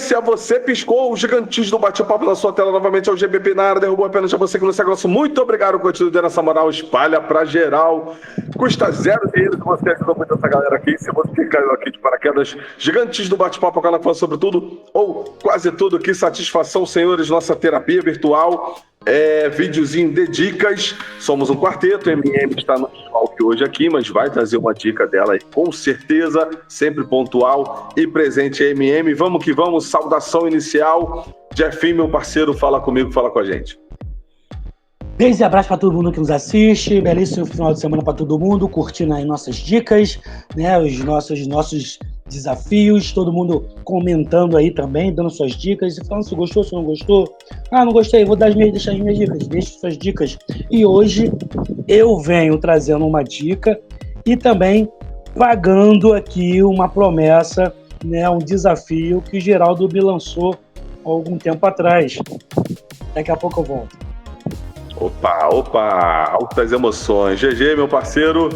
sequência, você piscou o gigantismo do bate-papo na sua tela novamente, é o GBP na área, derrubou apenas a você que não se grosso. Muito obrigado, continue dando essa moral, espalha pra geral. Custa zero dinheiro que você ajudou muito essa galera aqui. Se você caiu aqui de paraquedas, gigantes do bate-papo, o canal que fala sobre tudo, ou quase tudo, que satisfação, senhores, nossa terapia virtual. Videozinho de dicas. Somos um quarteto, MM está no desfalque hoje aqui, mas vai trazer uma dica dela aí, com certeza, sempre pontual e presente a MM. Vamos que vamos, saudação inicial. Jefinho, meu parceiro, fala comigo, fala com a gente. Beijo e abraço para todo mundo que nos assiste, belíssimo final de semana para todo mundo, curtindo aí nossas dicas, né, os nossos desafios, todo mundo comentando aí também, dando suas dicas, e falando se gostou, se não gostou. Ah, não gostei, vou deixar as minhas dicas, deixe suas dicas. E hoje eu venho trazendo uma dica e também pagando aqui uma promessa, né, um desafio que o Geraldo me lançou há algum tempo atrás. Daqui a pouco eu volto. Opa, altas emoções. GG, meu parceiro.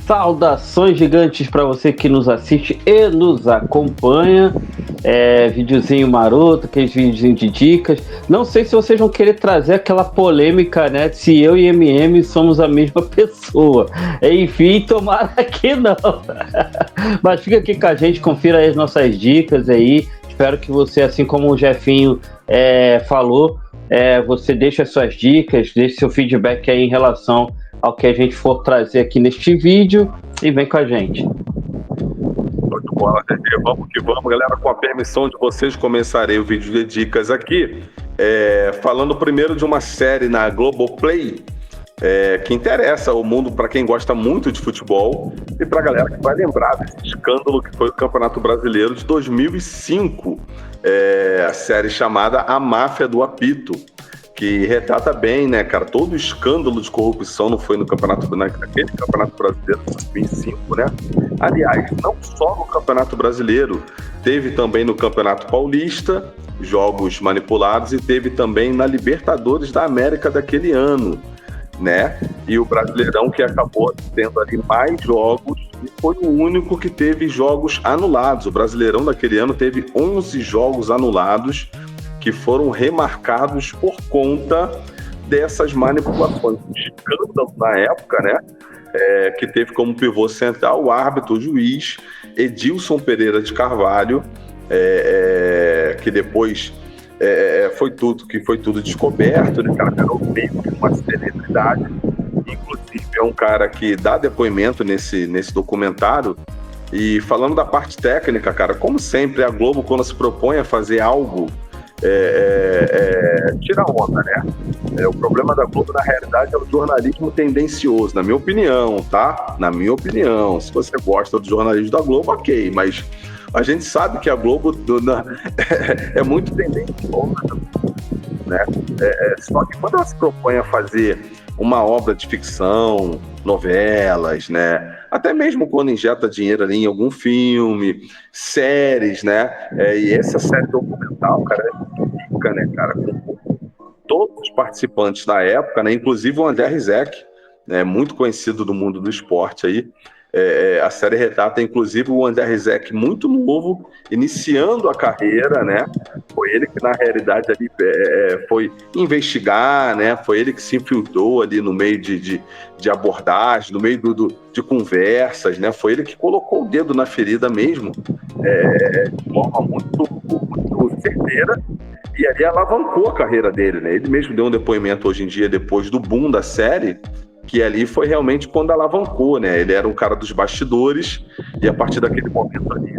Saudações gigantes para você que nos assiste e nos acompanha. Videozinho maroto, aqueles videozinho de dicas. Não sei se vocês vão querer trazer aquela polêmica, né? Se eu e MM somos a mesma pessoa. Enfim, tomara que não. Mas fica aqui com a gente, confira aí as nossas dicas aí. Espero que você, assim como o Jefinho falou, você deixe as suas dicas, deixe seu feedback aí em relação ao que a gente for trazer aqui neste vídeo e vem com a gente. Muito bola, GG. Vamos que vamos, galera. Com a permissão de vocês, começarei o vídeo de dicas aqui, falando primeiro de uma série na Globoplay, que interessa o mundo para quem gosta muito de futebol e para a galera que vai lembrar desse escândalo que foi o Campeonato Brasileiro de 2005, a série chamada A Máfia do Apito, que retrata bem, né, cara, todo o escândalo de corrupção não foi naquele Campeonato Brasileiro de 2005, né? Aliás, não só no Campeonato Brasileiro, teve também no Campeonato Paulista, jogos manipulados, e teve também na Libertadores da América daquele ano, né? E o Brasileirão, que acabou tendo ali mais jogos e foi o único que teve jogos anulados. O Brasileirão daquele ano teve 11 jogos anulados que foram remarcados por conta dessas manipulações. Um escândalo na época, né? Que teve como pivô central o árbitro, o juiz Edilson Pereira de Carvalho, que depois foi tudo descoberto, né? O cara virou meio que uma celebridade. Inclusive é um cara que dá depoimento nesse documentário. E falando da parte técnica, cara, como sempre a Globo, quando se propõe a fazer algo, tira onda, né? O problema da Globo, na realidade, é o jornalismo tendencioso, na minha opinião, tá? Na minha opinião. Se você gosta do jornalismo da Globo, ok, mas a gente sabe que a Globo é muito tendenciosa, né? Só que quando ela se propõe a fazer uma obra de ficção, novelas, né? Até mesmo quando injeta dinheiro ali em algum filme, séries, né? E essa série documental, cara, é rica, né, cara? Com todos os participantes da época, né? Inclusive o André Rizek, né? Muito conhecido do mundo do esporte aí. A série retrata, inclusive, o André Rizek muito novo, iniciando a carreira, né? Foi ele que, na realidade, ali, foi investigar, né? Foi ele que se infiltrou ali no meio de abordagem, no meio de conversas, né? Foi ele que colocou o dedo na ferida mesmo, de forma muito certeira, e ali alavancou a carreira dele, né? Ele mesmo deu um depoimento hoje em dia, depois do boom da série, que ali foi realmente quando alavancou, né? Ele era um cara dos bastidores e a partir daquele momento ali,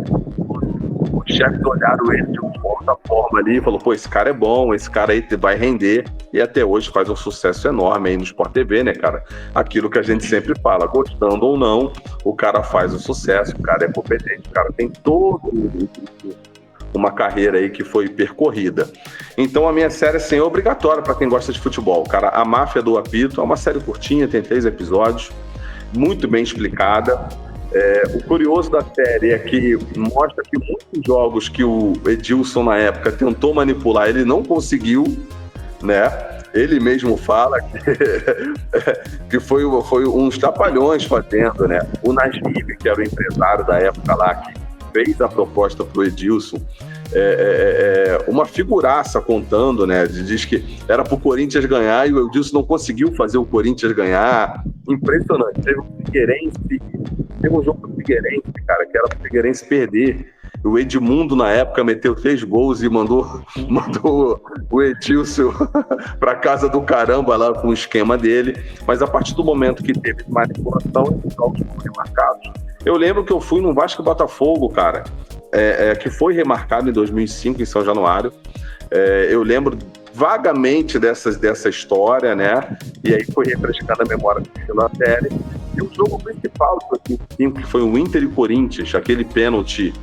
os chefes olharam ele de uma certa forma ali e falou, pô, esse cara é bom, esse cara aí vai render, e até hoje faz um sucesso enorme aí no Sport TV, né, cara? Aquilo que a gente sempre fala, gostando ou não, o cara faz o sucesso, o cara é competente, o cara tem todo uma carreira aí que foi percorrida. Então a minha série assim, é obrigatória para quem gosta de futebol, cara. A Máfia do Apito é uma série curtinha, tem 3 episódios, muito bem explicada. O curioso da série é que mostra que muitos jogos que o Edilson na época tentou manipular, ele não conseguiu, né? Ele mesmo fala que foi uns trapalhões fazendo, né? O Nasib, que era o empresário da época lá, que fez a proposta pro Edilson, uma figuraça contando, né? Diz que era pro Corinthians ganhar e o Edilson não conseguiu fazer o Corinthians ganhar. Impressionante. Teve um jogo do Figueirense, cara, que era pro Figueirense perder. O Edmundo, na época, meteu 3 gols e mandou o Edilson para casa do caramba lá com o esquema dele. Mas a partir do momento que teve manipulação, os jogos foram remarcados. Eu lembro que eu fui no Vasco e Botafogo, cara, que foi remarcado em 2005, em São Januário. Eu lembro vagamente dessa história, né? E aí foi refrescando a memória da série. E o jogo principal do 2005, que foi o Inter e Corinthians, aquele pênalti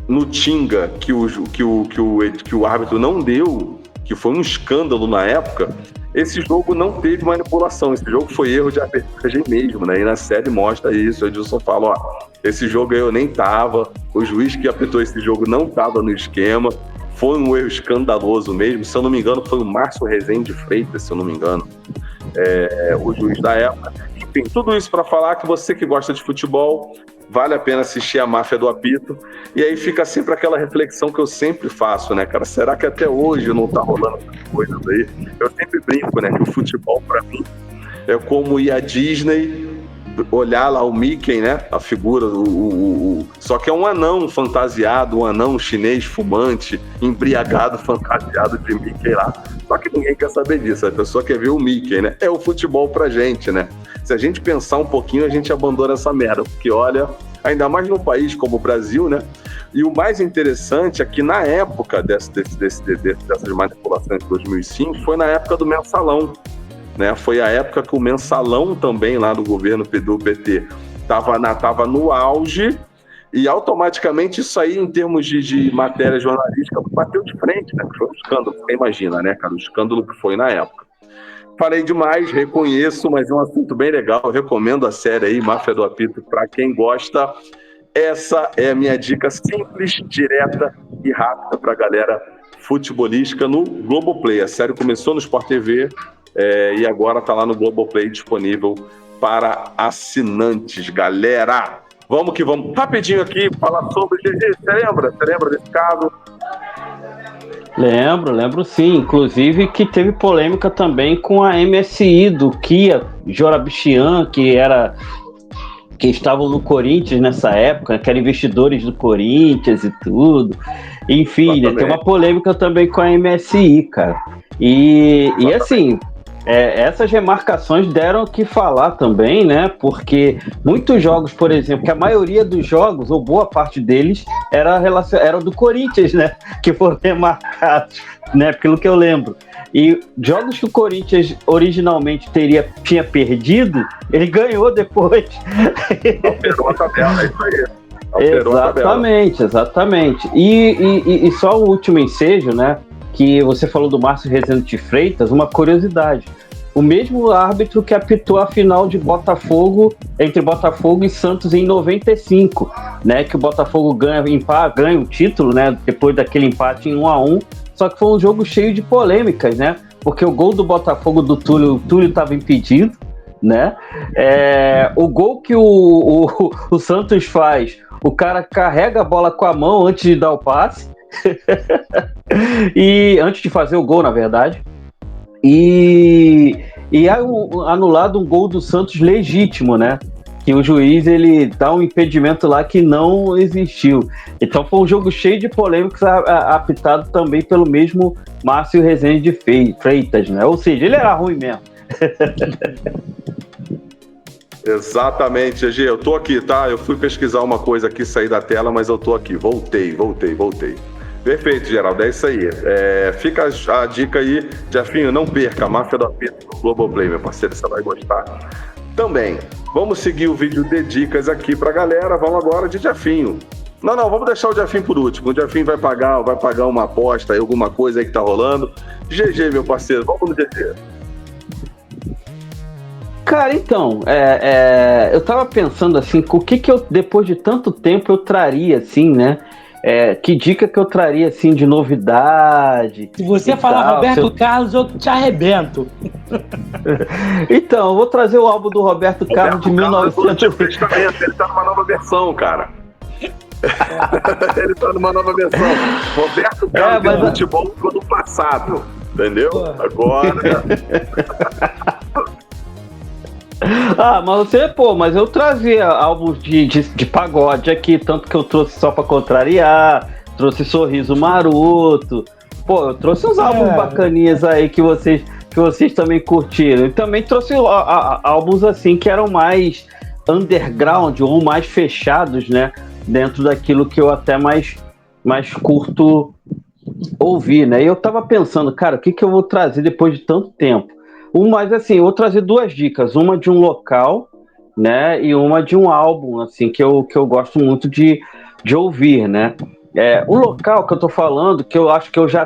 no Tinga que o árbitro não deu, que foi um escândalo na época. Esse jogo não teve manipulação, esse jogo foi erro de arbitragem mesmo, né? E na série mostra isso, o Edilson fala, esse jogo aí eu nem tava, o juiz que apitou esse jogo não tava no esquema, foi um erro escandaloso mesmo, se eu não me engano foi o Márcio Rezende Freitas, se eu não me engano, o juiz da época. Enfim, tudo isso para falar que você que gosta de futebol, vale a pena assistir a Máfia do Apito. E aí fica sempre aquela reflexão que eu sempre faço, né, cara? Será que até hoje não tá rolando essas coisas aí? Eu sempre brinco, né, que o futebol para mim é como ir à Disney, olhar lá o Mickey, né, a figura, só que é um anão fantasiado, um anão chinês fumante, embriagado, fantasiado de Mickey lá. Só que ninguém quer saber disso, a pessoa quer ver o Mickey, né? É o futebol pra gente, né? Se a gente pensar um pouquinho, a gente abandona essa merda, porque olha, ainda mais num país como o Brasil, né? E o mais interessante é que na época dessas manipulações de 2005, foi na época do mensalão, né? Foi a época que o mensalão também lá do governo do PT estava no auge e automaticamente isso aí, em termos de matéria jornalística, bateu de frente, né? Foi um escândalo, você imagina, né, cara? O escândalo que foi na época. Falei demais, reconheço, mas é um assunto bem legal. Eu recomendo a série aí, Máfia do Apito, para quem gosta. Essa é a minha dica simples, direta e rápida para a galera futebolística no Globoplay. A série começou no Sport TV e agora está lá no Globoplay disponível para assinantes, galera. Vamos que vamos. Rapidinho aqui, falar sobre o GG. Você lembra desse caso? Lembro sim, inclusive que teve polêmica também com a MSI do Kia Jorabichian, que estavam no Corinthians nessa época, que eram investidores do Corinthians e tudo. Enfim, né, tem uma polêmica também com a MSI, cara. E assim, essas remarcações deram o que falar também, né? Porque muitos jogos, por exemplo, que a maioria dos jogos, ou boa parte deles, era do Corinthians, né? Que foram remarcados, né? Pelo que eu lembro. E jogos que o Corinthians originalmente tinha perdido, ele ganhou depois. Alterou a tabela, é isso aí. Exatamente. E só o último ensejo, né? Que você falou do Márcio Rezende Freitas, uma curiosidade. O mesmo árbitro que apitou a final de Botafogo, entre Botafogo e Santos em 95, né? Que o Botafogo ganha o título, né? Depois daquele empate em 1-1. Só que foi um jogo cheio de polêmicas, né? Porque o gol do Botafogo do Túlio, o Túlio estava impedido, né? O gol que o Santos faz, o cara carrega a bola com a mão antes de dar o passe. E antes de fazer o gol, na verdade, e anulado um gol do Santos legítimo, né? Que o juiz ele dá um impedimento lá que não existiu. Então foi um jogo cheio de polêmicas, apitado também pelo mesmo Márcio Rezende Freitas, né? Ou seja, ele era ruim mesmo. Exatamente, GG, eu tô aqui, tá? Eu fui pesquisar uma coisa aqui, saí da tela, mas eu tô aqui. Voltei. Perfeito, Geraldo, é isso aí. Fica a dica aí, Jefinho, não perca, a Máfia do Apito no Globoplay, meu parceiro, você vai gostar também. Vamos seguir o vídeo de dicas aqui pra galera, vamos agora de Jefinho. Não, vamos deixar o Jefinho por último, o Jefinho vai pagar uma aposta aí, alguma coisa aí que tá rolando. GG, meu parceiro, vamos no GG. Cara, então, eu tava pensando assim, o que eu, depois de tanto tempo, eu traria, assim, né? Que dica que eu traria, assim, de novidade? Se você falar Roberto Carlos, eu te arrebento. Então, eu vou trazer o álbum do Roberto Carlos de 1900. Ele tá numa nova versão, cara. Ele tá numa nova versão. Roberto Carlos do futebol do passado. Entendeu? Agora. Mas eu trazia álbuns de pagode aqui, tanto que eu trouxe Só Pra Contrariar, trouxe Sorriso Maroto. Pô, eu trouxe uns álbuns bacaninhas aí que vocês também curtiram. E também trouxe álbuns assim que eram mais underground ou mais fechados, né? Dentro daquilo que eu até mais curto ouvir, né? E eu tava pensando, cara, o que eu vou trazer depois de tanto tempo? Mas assim, eu vou trazer duas dicas, uma de um local, né? E uma de um álbum, assim, que eu gosto muito de ouvir, né? O local que eu tô falando, que eu acho que eu já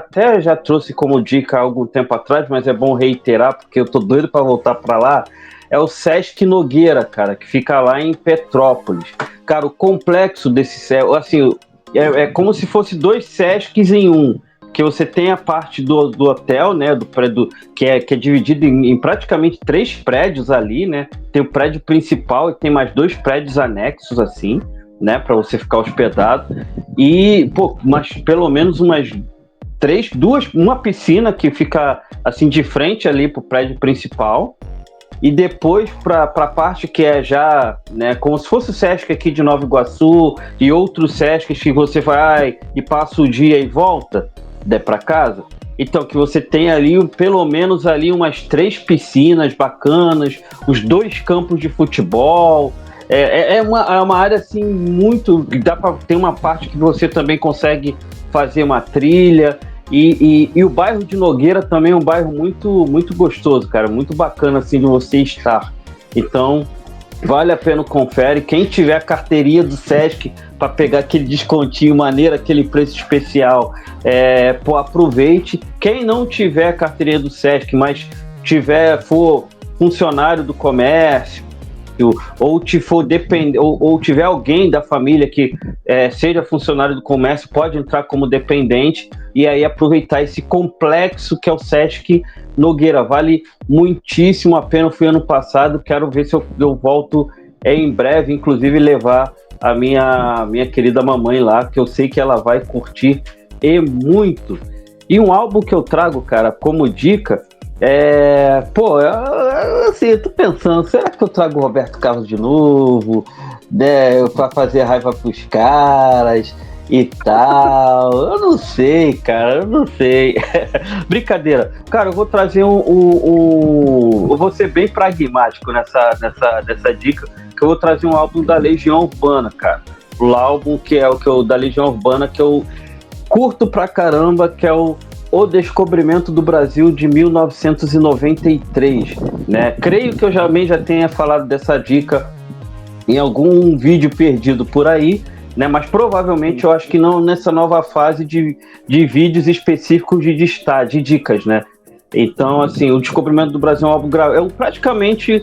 trouxe como dica há algum tempo atrás, mas é bom reiterar, porque eu tô doido para voltar para lá, é o Sesc Nogueira, cara, que fica lá em Petrópolis. Cara, o complexo desse, assim, é como se fosse dois Sescs em um, que você tem a parte do hotel, né, do prédio, que é dividido em praticamente 3 prédios ali, né, tem o prédio principal e tem mais 2 prédios anexos, assim, né, para você ficar hospedado, e, mas pelo menos umas 2, uma piscina que fica, assim, de frente ali pro prédio principal, e depois para a parte que é já, né, como se fosse o Sesc aqui de Nova Iguaçu e outros Sescs que você vai e passa o dia e volta para casa. Então, que você tem ali, pelo menos ali, umas 3 piscinas bacanas, os 2 campos de futebol. É uma área, assim, muito... Tem uma parte que você também consegue fazer uma trilha. E o bairro de Nogueira também é um bairro muito, muito gostoso, cara. Muito bacana, assim, de você estar. Então, vale a pena, confere. Quem tiver a carteirinha do Sesc para pegar aquele descontinho maneiro, aquele preço especial, aproveite. Quem não tiver a carteirinha do Sesc, mas for funcionário do comércio, ou tiver alguém da família que seja funcionário do comércio, pode entrar como dependente e aí aproveitar esse complexo que é o Sesc Nogueira. Vale muitíssimo a pena. Eu fui ano passado, quero ver se eu volto em breve, inclusive levar a minha querida mamãe lá, que eu sei que ela vai curtir e muito. E um álbum que eu trago, cara, como dica, assim, eu tô pensando, será que eu trago o Roberto Carlos de novo, né, pra fazer raiva pros caras e tal? Eu não sei, cara, eu não sei. Brincadeira. Cara, eu vou trazer eu vou ser bem pragmático nessa dica, que eu vou trazer um álbum da Legião Urbana, cara. O álbum que é da Legião Urbana, que eu curto pra caramba, que é o Descobrimento do Brasil, de 1993, né? Creio que eu já tenha falado dessa dica em algum vídeo perdido por aí, né? Mas provavelmente eu acho que não nessa nova fase de vídeos específicos de dicas, né? Então, assim, o Descobrimento do Brasil é um álbum praticamente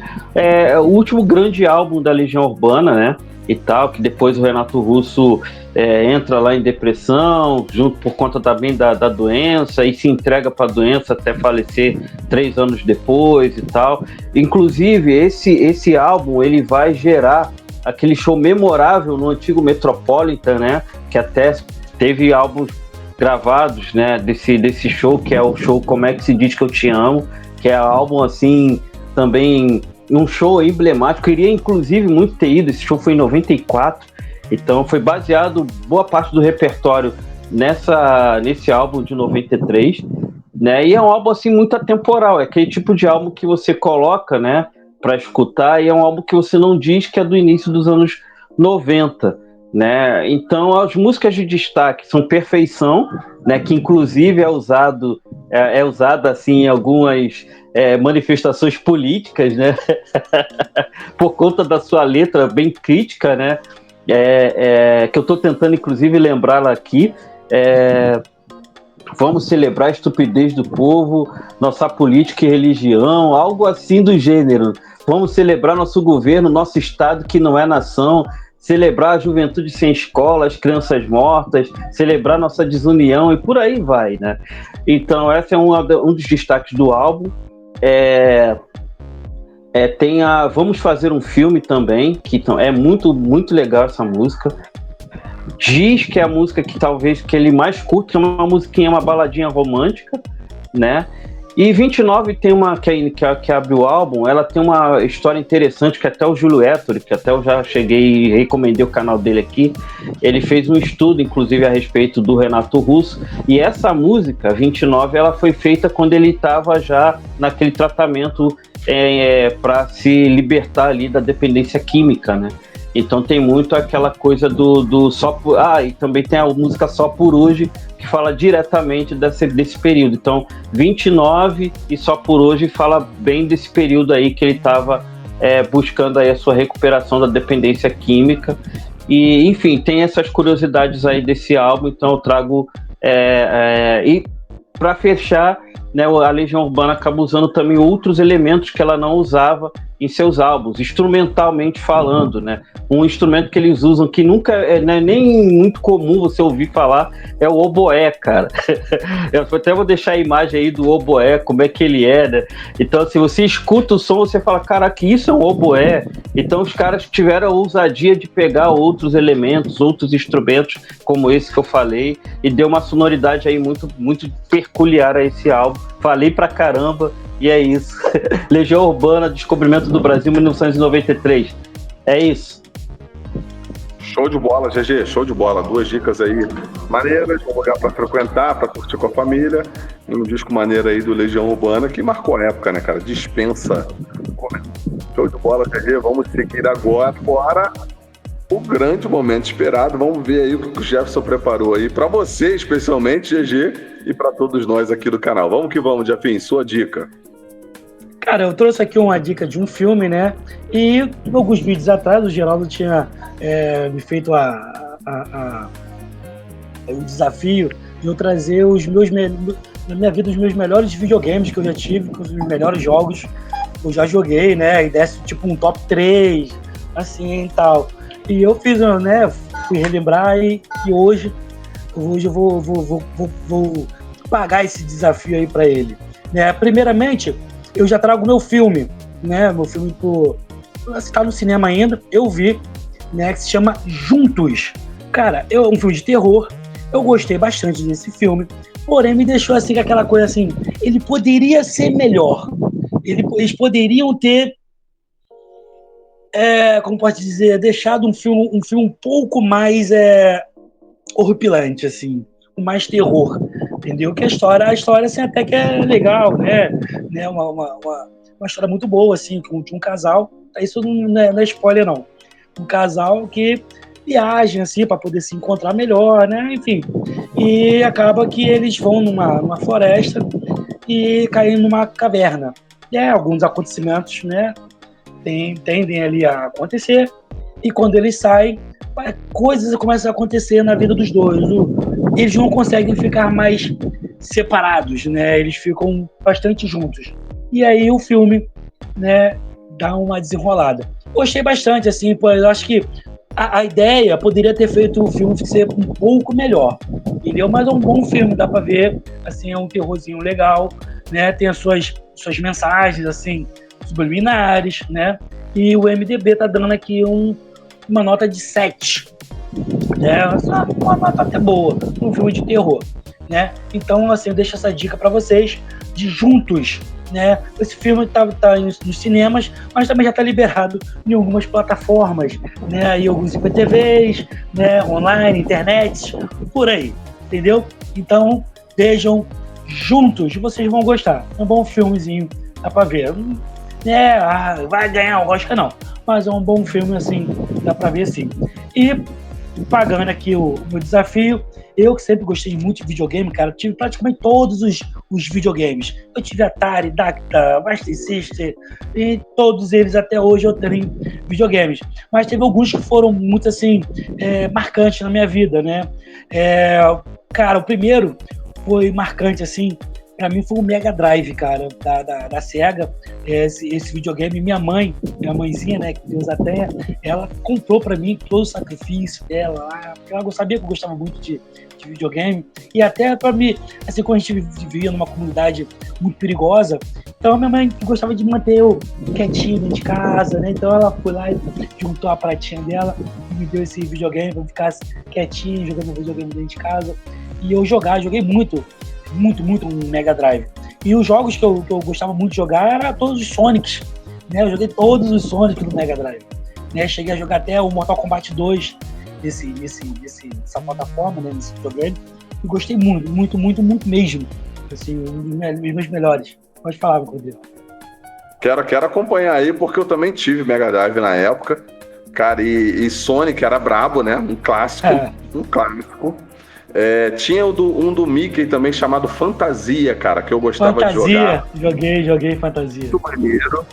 o último grande álbum da Legião Urbana, né? E tal, que depois o Renato Russo entra lá em depressão, junto por conta também da doença, e se entrega para a doença até falecer 3 anos depois e tal. Inclusive, esse álbum, ele vai gerar aquele show memorável no antigo Metropolitan, né? Que até teve álbuns gravados, né, desse show, que é o show Como É Que Se Diz Que Eu Te Amo, que é um álbum, assim, também um show emblemático. Eu iria, inclusive, muito ter ido. Esse show foi em 94, então foi baseado boa parte do repertório nesse álbum de 93, né? E é um álbum, assim, muito atemporal. É aquele tipo de álbum que você coloca, né, para escutar, e é um álbum que você não diz que é do início dos anos 90, né? Então, as músicas de destaque são Perfeição, né, que inclusive é usada assim em algumas manifestações políticas, né? Por conta da sua letra bem crítica, né? Que eu estou tentando inclusive lembrá-la aqui. Vamos celebrar a estupidez do povo, nossa política e religião, algo assim do gênero. Vamos celebrar nosso governo, nosso estado que não é nação. celebrar a juventude sem escola, as crianças mortas, celebrar nossa desunião e por aí vai, né? Então, esse é um dos destaques do álbum. Tem a Vamos Fazer um Filme também, que é muito, muito legal essa música. Diz que é a música que talvez que ele mais curte, é uma musiquinha, uma baladinha romântica, né? E 29 tem uma que abre o álbum, ela tem uma história interessante que até o Júlio Ettore, que até eu já cheguei e recomendei o canal dele aqui, ele fez um estudo, inclusive, a respeito do Renato Russo, e essa música, 29, ela foi feita quando ele estava já naquele tratamento para se libertar ali da dependência química, né? Então tem muito aquela coisa do só por... e também tem a música Só Por Hoje, que fala diretamente desse período. Então, 29 e Só Por Hoje fala bem desse período aí que ele estava buscando aí a sua recuperação da dependência química. E, enfim, tem essas curiosidades aí desse álbum, então eu trago... E para fechar, né, a Legião Urbana acaba usando também outros elementos que ela não usava em seus álbuns, instrumentalmente falando, né? Um instrumento que eles usam que nunca não é nem muito comum você ouvir falar é o oboé, cara. Eu até vou deixar a imagem aí do oboé, como é que ele é, né? Então, se você escuta o som, você fala, caraca, isso é um oboé. Então, os caras tiveram a ousadia de pegar outros elementos, outros instrumentos, como esse que eu falei, e deu uma sonoridade aí muito, muito peculiar a esse álbum. Falei pra caramba, e é isso. Legião Urbana, Descobrimento do Brasil, 1993. É isso. Show de bola, GG, show de bola. 2 dicas aí maneiras, um lugar para frequentar, para curtir com a família. E um disco maneiro aí do Legião Urbana, que marcou a época, né, cara? Dispensa. Show de bola, GG. Vamos seguir agora o grande momento esperado. Vamos ver aí o que o Jefferson preparou aí para você, especialmente, GG, e para todos nós aqui do canal. Vamos que vamos, Jefim, sua dica. Cara, eu trouxe aqui uma dica de um filme, né? E alguns vídeos atrás o Geraldo tinha me feito o desafio de eu trazer na minha vida os meus melhores videogames que eu já tive, os melhores jogos que eu já joguei, né? E desse tipo um top 3, assim e tal. E eu fiz, né? Fui relembrar e hoje eu vou pagar esse desafio aí para ele. Né? Primeiramente, eu já trago meu filme, né? Meu filme está no cinema ainda, eu vi, né? Que se chama Juntos. Cara, é um filme de terror. Eu gostei bastante desse filme, porém me deixou assim com aquela coisa assim. Ele poderia ser melhor. Eles poderiam ter, como pode dizer, deixado um filme um pouco mais horripilante, assim, com mais terror. Entendeu? Que a história assim, até que é legal, né? Uma história muito boa, assim, de um casal. Isso não é spoiler, não. Um casal que viaja, assim, para poder se encontrar melhor, né? Enfim. E acaba que eles vão numa floresta e caem numa caverna. E alguns acontecimentos, né? Tendem ali a acontecer. E quando eles saem, coisas começam a acontecer na vida dos dois. Eles não conseguem ficar mais separados, né? Eles ficam bastante juntos. E aí o filme, né, dá uma desenrolada. Gostei bastante, assim, eu acho que a ideia poderia ter feito o filme ser um pouco melhor, entendeu? Mas é um bom filme, dá pra ver, assim, é um terrorzinho legal, né? Tem as suas mensagens, assim, subliminares, né? E o IMDb tá dando aqui uma nota de 7. Uma nota até boa, um filme de terror, né? Então, assim, eu deixo essa dica para vocês de Juntos, né? Esse filme tá nos cinemas, mas também já está liberado em algumas plataformas, né? E alguns IPTVs, né? Online, internet, por aí, entendeu? Então, vejam Juntos, vocês vão gostar. É um bom filmezinho, dá para ver. Vai ganhar o Oscar, não. Mas é um bom filme, assim, dá pra ver, sim. E, pagando aqui o meu desafio, eu que sempre gostei muito de videogame, cara, tive praticamente todos os videogames. Eu tive Atari, Dacta, Master System, e todos eles até hoje eu tenho videogames. Mas teve alguns que foram muito, assim, marcantes na minha vida, né? Cara, o primeiro foi marcante, assim, pra mim foi o Mega Drive, cara, da Sega, esse videogame. Minha mãezinha, né, que Deus a tenha, ela comprou pra mim todo o sacrifício dela lá, porque ela sabia que eu gostava muito de videogame, e até pra mim, assim, quando a gente vivia numa comunidade muito perigosa, então minha mãe gostava de manter eu quietinho dentro de casa, né, então ela foi lá e juntou a pratinha dela e me deu esse videogame pra eu ficar quietinho, jogando videogame dentro de casa, e eu joguei muito no Mega Drive. E os jogos que eu gostava muito de jogar eram todos os Sonics, né? Eu joguei todos os Sonics no Mega Drive, né? Cheguei a jogar até o Mortal Kombat 2 nessa plataforma, né? Nesse videogame. E gostei muito mesmo. Assim, um dos meus melhores. Pode falar, Rodrigo. Quero acompanhar aí, porque eu também tive Mega Drive na época. Cara, e Sonic era brabo, né? Um clássico. Tinha um do Mickey também chamado Fantasia, cara, que eu gostava de jogar. Joguei Fantasia. Muito maneiro.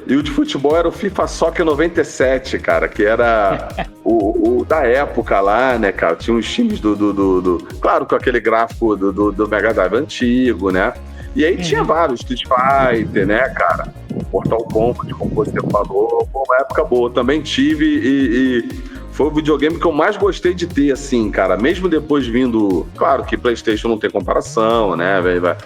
E o de futebol era o FIFA Soccer 97, cara, que era o da época lá, né, cara? Tinha os times claro, com aquele gráfico do Mega Drive antigo, né? E aí tinha vários, Street Fighter, né, cara? Mortal Kombat, como você falou. Pô, uma época boa. Também tive e foi o videogame que eu mais gostei de ter, assim, cara. Mesmo depois vindo... Claro que PlayStation não tem comparação, né, velho?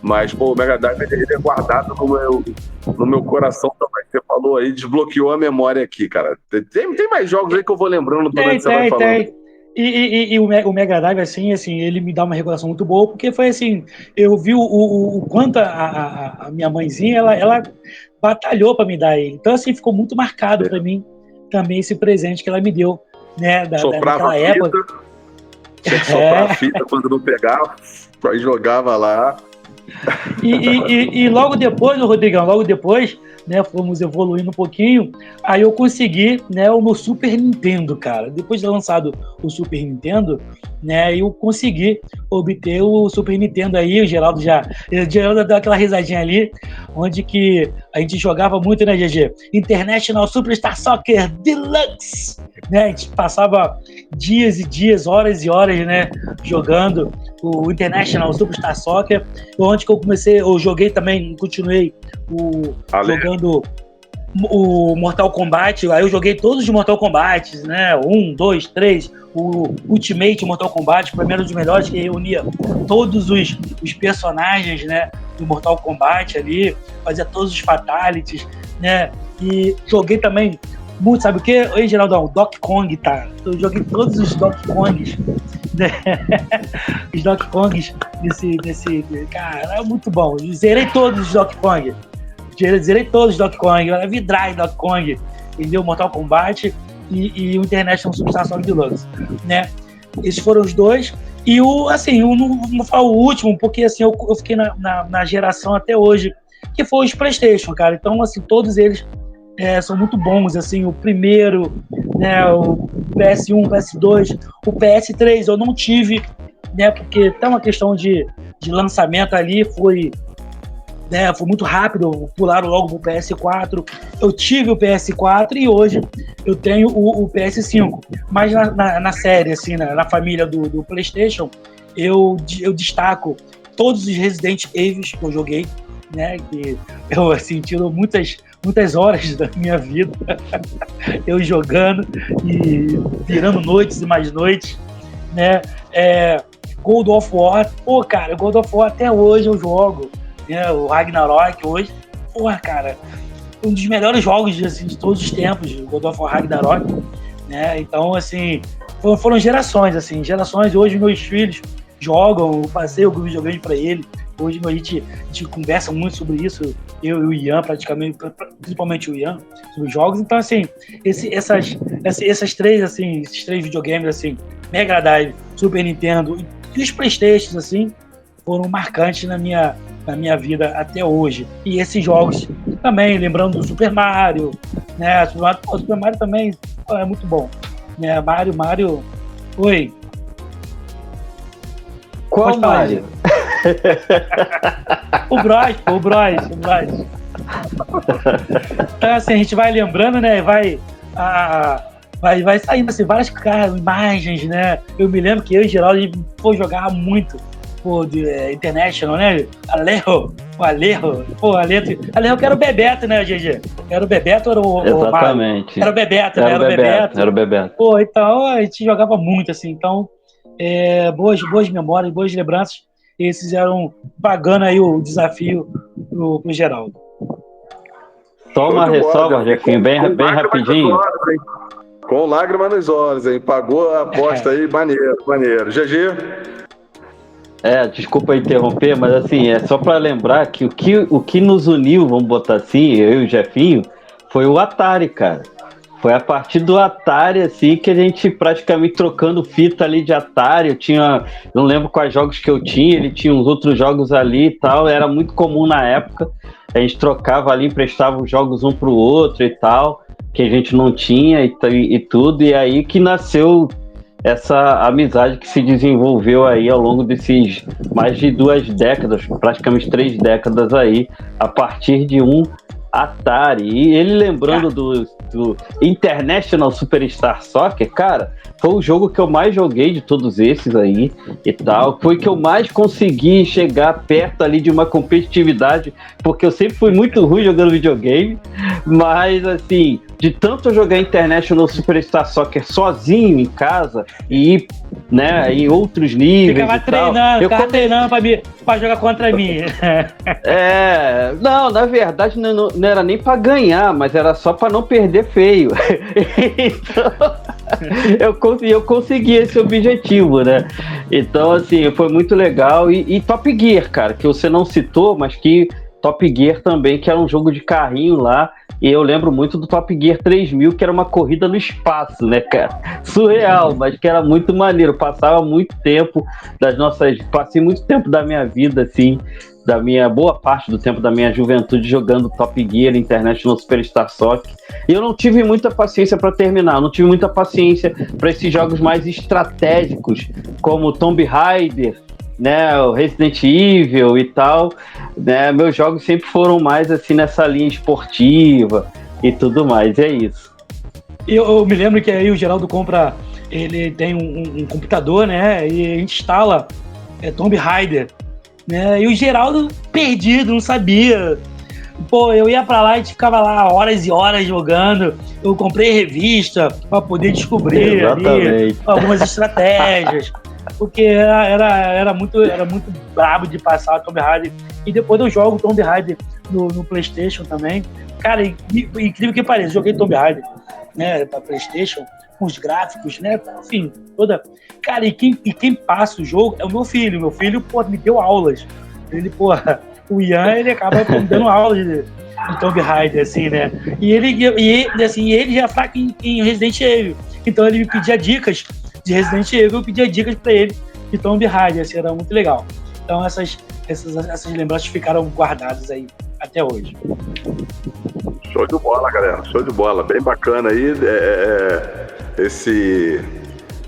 Mas, pô, o Mega Drive ele é guardado no meu coração também. Você falou aí, desbloqueou a memória aqui, cara. Tem mais jogos aí que eu vou lembrando durante você vai falando. Tem. E o Mega Drive, assim, ele me dá uma recordação muito boa, porque foi assim, eu vi o quanto a minha mãezinha, ela batalhou para me dar ele. Então, assim, ficou muito marcado para mim também esse presente que ela me deu, né, daquela época. Tinha que soprar a fita quando não pegava, aí jogava lá. E logo depois, Rodrigão, né, fomos evoluindo um pouquinho, aí eu consegui, né, o meu Super Nintendo, cara. Depois de lançado o Super Nintendo, né, eu consegui obter o Super Nintendo aí, o Geraldo deu aquela risadinha ali, onde que a gente jogava muito, né, GG? International Superstar Soccer Deluxe, né, a gente passava dias e dias, horas e horas, né, jogando o International Superstar Soccer, onde que eu joguei também, continuei jogando o Mortal Kombat. Aí eu joguei todos os Mortal Kombat, né? 1, 2, 3, o Ultimate Mortal Kombat, o primeiro dos melhores, que reunia todos os personagens, né, do Mortal Kombat ali, fazia todos os fatalities, né? E joguei também muito, sabe o quê? Oi, Geraldão, Donkey Kong, tá? Eu joguei todos os Donkey Kongs, né? Os Donkey Kongs desse... Cara, é muito bom. Zerei todos os Donkey Kong. Zerei todos os Donkey Kong. Eu vidrai Donkey Kong. Entendeu? Mortal Kombat e o International Superstar Soccer Deluxe, né? Esses foram os dois. E eu não vou falar o último, porque assim, eu fiquei na geração até hoje, que foi os PlayStation, cara. Então, assim, todos eles são muito bons, assim, o primeiro, né, o PS1, PS2, o PS3 eu não tive, né, porque tem uma questão de lançamento ali, foi muito rápido, pularam logo pro PS4, eu tive o PS4 e hoje eu tenho o PS5, mas na série, assim, na família do PlayStation, eu destaco todos os Resident Evil que eu joguei, né, que eu, assim, tiro muitas horas da minha vida eu jogando e virando noites e mais noites, né? God of War, pô, cara, God of War até hoje eu jogo, né? O Ragnarok hoje, porra, cara, um dos melhores jogos, assim, de todos os tempos, God of War Ragnarok, né? Então, assim, foram gerações, hoje meus filhos jogam, eu passei o videogame para ele. Hoje a gente conversa muito sobre isso, eu e o Ian, praticamente, principalmente o Ian, sobre jogos. Então, assim, esses três videogames, assim, Mega Drive, Super Nintendo e os PlayStation, assim, foram marcantes na minha vida até hoje. E esses jogos também, lembrando do Super Mario, né? O Super Mario também é muito bom, né? Mario... Oi. Qual Mario? O Bros. Então, assim, a gente vai lembrando, né? Vai saindo assim, várias imagens, né? Eu me lembro que eu e o Geraldo, a gente foi jogar muito International, né? Alejo. Pô, Alejo que era o Bebeto, né, GG? Era o Bebeto ou era o Exatamente. Era o Bebeto, né? Era o Bebeto. Pô, então a gente jogava muito, assim. Então, boas memórias, boas lembranças. Eles fizeram pagando aí o desafio pro Geraldo. Só uma ressalva, Jefinho, bem rapidinho. Com lágrimas nos olhos, hein? Pagou a aposta aí, maneiro. GG? Desculpa interromper, mas assim, é só para lembrar que o que nos uniu, vamos botar assim, eu e o Jefinho, foi o Atari, cara. Foi a partir do Atari, assim, que a gente praticamente trocando fita ali de Atari. Não lembro quais jogos que eu tinha, ele tinha uns outros jogos ali e tal, era muito comum na época. A gente trocava ali, emprestava os jogos um pro outro e tal, que a gente não tinha e tudo, e aí que nasceu essa amizade que se desenvolveu aí ao longo desses mais de 2 décadas, praticamente 3 décadas aí, a partir de um Atari. E ele lembrando do International Superstar Soccer, cara, foi o jogo que eu mais joguei de todos esses aí e tal. Foi que eu mais consegui chegar perto ali de uma competitividade, porque eu sempre fui muito ruim jogando videogame, mas assim, de tanto eu jogar International Superstar Soccer sozinho em casa e ir, né, em outros níveis. Ficava treinando pra jogar contra mim. Não, na verdade não era nem pra ganhar, mas era só pra não perder feio. Então, eu consegui esse objetivo, né? Então, assim, foi muito legal. E Top Gear, cara, que você não citou, mas que Top Gear também, que era um jogo de carrinho lá. E eu lembro muito do Top Gear 3000, que era uma corrida no espaço, né, cara? Surreal, mas que era muito maneiro. Passei muito tempo da minha vida, assim, da minha boa parte do tempo da minha juventude jogando Top Gear, International Superstar Soccer. E eu não tive muita paciência para terminar, não tive muita paciência para esses jogos mais estratégicos, como Tomb Raider, né, o Resident Evil e tal, né? Meus jogos sempre foram mais assim nessa linha esportiva e tudo mais, é isso. Eu me lembro que aí o Geraldo compra, ele tem um computador, né, e a gente instala Tomb Raider, né, e o Geraldo perdido, não sabia. Pô, eu ia pra lá e a gente ficava lá horas e horas jogando. Eu comprei revista pra poder descobrir ali algumas estratégias. Porque era muito brabo de passar Tomb Raider. E depois eu jogo Tomb Raider no PlayStation também. Cara, incrível que pareça, joguei Tomb Raider, né, pra PlayStation, com os gráficos, né, enfim, toda. Cara, e quem passa o jogo é o meu filho. Meu filho, pô, me deu aulas. Ele, pô, o Ian, ele acaba me dando aulas de Tomb Raider, assim, né? E ele já é fraco em Resident Evil. Então ele me pedia dicas de Resident Evil, eu pedia dicas pra ele de Tomb Raider, assim, era muito legal. Então essas lembranças ficaram guardadas aí até hoje. Show de bola, galera, show de bola, bem bacana aí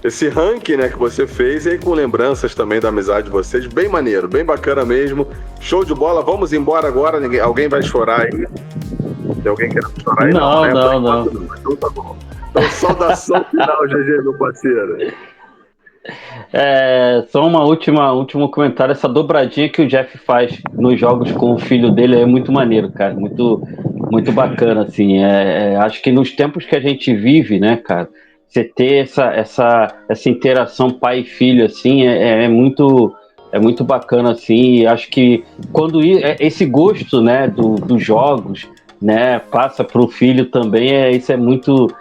esse ranking, né, que você fez, e aí com lembranças também da amizade de vocês, bem maneiro, bem bacana mesmo, show de bola. Vamos embora agora, alguém vai chorar aí? Tem alguém querendo chorar aí? Não. Então tá bom. Então, saudação final, GG, meu parceiro. Só último comentário. Essa dobradinha que o Jeff faz nos jogos com o filho dele é muito maneiro, cara. Muito, muito bacana, assim. Acho que nos tempos que a gente vive, né, cara, você ter essa interação pai e filho, assim, é muito bacana, assim. E acho que quando esse gosto, né, dos jogos, né, passa para o filho também, isso é muito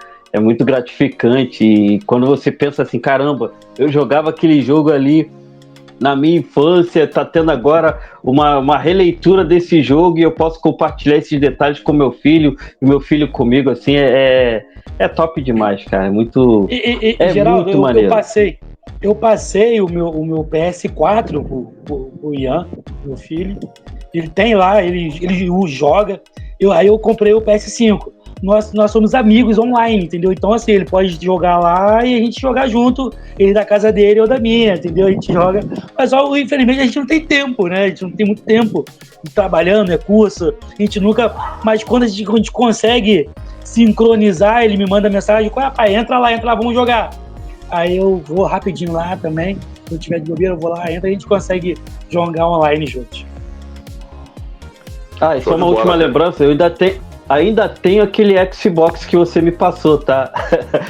gratificante. E quando você pensa assim, caramba, eu jogava aquele jogo ali na minha infância, tá tendo agora uma releitura desse jogo e eu posso compartilhar esses detalhes com meu filho e meu filho comigo, assim, é top demais, cara. É muito Geraldo, muito maneiro. Eu passei o meu PS4 pro Ian, meu filho. Ele tem lá, ele o joga. Aí eu comprei o PS5. Nós somos amigos online, entendeu? Então, assim, ele pode jogar lá e a gente jogar junto, ele da casa dele ou da minha, entendeu? A gente joga, mas infelizmente a gente não tem tempo, né? A gente não tem muito tempo trabalhando, curso, a gente nunca... Mas quando a gente consegue sincronizar, ele me manda mensagem, pai, entra lá, vamos jogar. Aí eu vou rapidinho lá também. Se eu tiver de bobeira, eu vou lá, entra e a gente consegue jogar online juntos. Ah, e só uma última lembrança, eu ainda tenho aquele Xbox que você me passou, tá?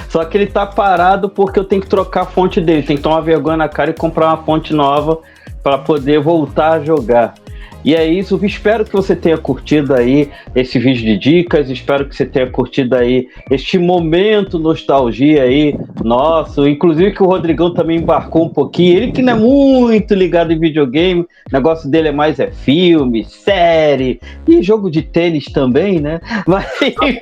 Só que ele tá parado porque eu tenho que trocar a fonte dele. Tem que tomar vergonha na cara e comprar uma fonte nova para poder voltar a jogar. E é isso, espero que você tenha curtido aí esse vídeo de dicas, espero que você tenha curtido aí este momento nostalgia aí, nosso, inclusive que o Rodrigão também embarcou um pouquinho, ele que não é muito ligado em videogame, o negócio dele é mais filme, série e jogo de tênis também, né? Mas enfim.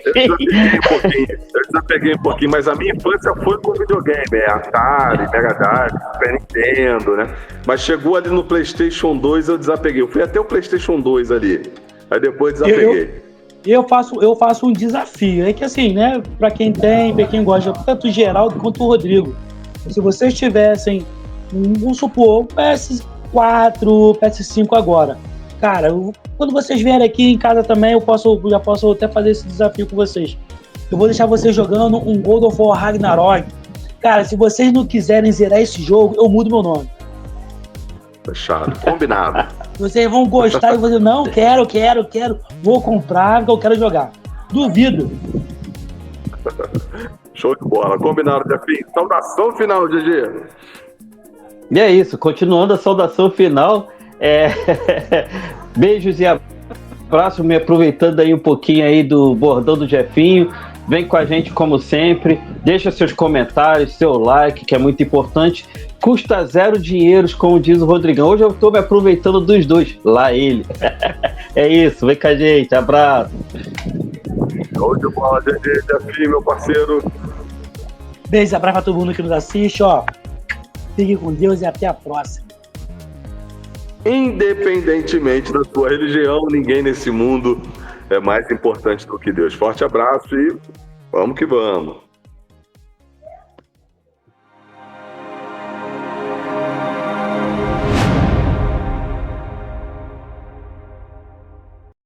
Eu desapeguei um pouquinho, mas a minha infância foi com videogame, Atari, Mega Drive, Super Nintendo, né? Mas chegou ali no PlayStation 2, eu desapeguei. Eu fui até o PlayStation 2 ali. Aí depois desapeguei. Eu faço um desafio. É que assim, né? Pra quem tem, pra quem gosta, tanto o Geraldo quanto o Rodrigo. Se vocês tivessem, vamos supor, o PS4, PS5 agora. Cara, quando vocês vierem aqui em casa também, já posso até fazer esse desafio com vocês. Eu vou deixar vocês jogando um God of War Ragnarok. Cara, se vocês não quiserem zerar esse jogo, eu mudo meu nome. Fechado, combinado. Vocês vão gostar e vão dizer, não, quero, vou comprar, porque eu quero jogar. Duvido. Show de bola, combinado, Jefinho. Saudação final, GG. E é isso, continuando a saudação final, beijos e abraços, me aproveitando aí um pouquinho aí do bordão do Jefinho. Vem com a gente como sempre, deixa seus comentários, seu like, que é muito importante. Custa 0 dinheiros, como diz o Rodrigão. Hoje eu estou me aproveitando dos dois, lá ele. É isso, vem com a gente, abraço. Show de bola, Jefinho, meu parceiro. Beijo, abraço pra todo mundo que nos assiste, ó. Fique com Deus e até a próxima. Independentemente da sua religião, ninguém nesse mundo é mais importante do que Deus. Forte abraço e vamos que vamos.